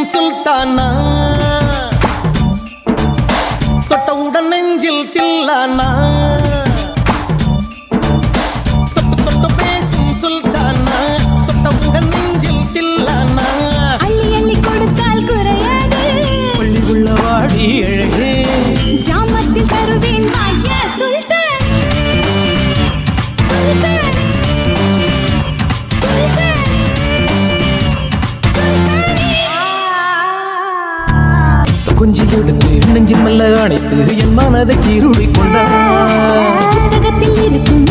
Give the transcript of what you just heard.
பேசும் சுல்தானா தொட்டவுடன் நெஞ்சில் தில்லானா தொட்டு பேசும் சுல்தானா தொட்டவுடன் நெஞ்சில் தில்லானா அள்ளி அள்ளி கொடுத்தால் குறையாது பள்ளி உள்ள வாடி அழகே ஜாமத்தில் தருவேன் வாய சுல்தானே சுல்தானே கொஞ்சி எடுத்து நெஞ்சில் மெல்ல அணைத்து என் மனதை கீருளி கொண்டார் புத்தகத்தில் இருக்கும்